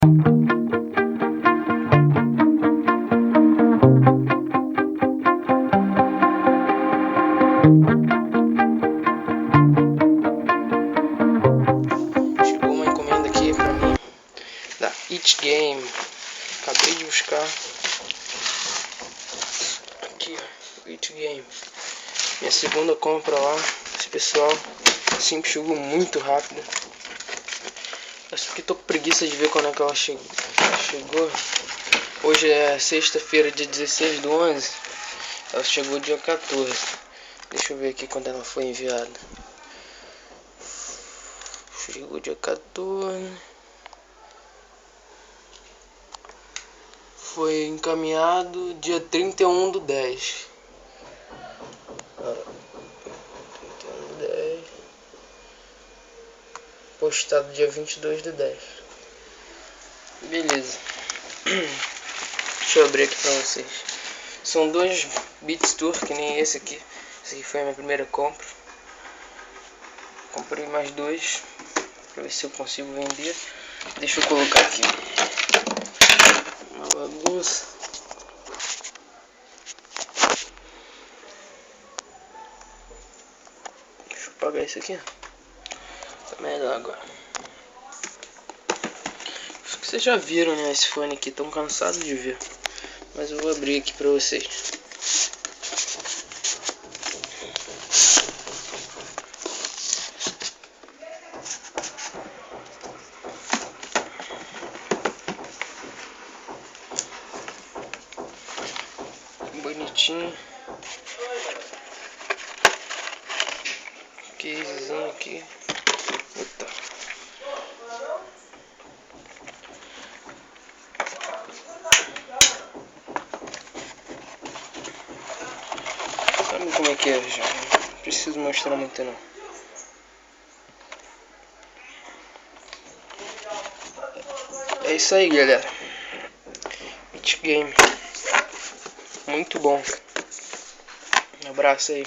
Chegou uma encomenda aqui pra mim da It Game. Acabei de buscar. Aqui, ó, It Game. Minha segunda compra lá. Esse pessoal sempre chegou muito rápido. Acho que tô com preguiça de ver quando é que ela chegou. Hoje é sexta-feira, dia 16/11. Ela chegou dia 14. Deixa eu ver aqui quando ela foi enviada. Chegou dia 14. Foi encaminhado dia 31/10. 31/10. Postado dia 22/10. Beleza. Deixa eu abrir aqui pra vocês. São dois Beats Tour, que nem esse aqui. Esse aqui foi a minha primeira compra. Comprei mais dois pra ver se eu consigo vender. Deixa eu colocar aqui uma bagunça. Deixa eu apagar isso aqui. Tá melhor agora. Acho que vocês já viram, né, esse fone aqui. Tão cansado de ver. Mas eu vou abrir aqui pra vocês. Bonitinho. Casezinho aqui. Eita. Sabe como é que é, já? Não preciso mostrar muito não. É isso aí, galera. It Game. Muito bom. Um abraço aí.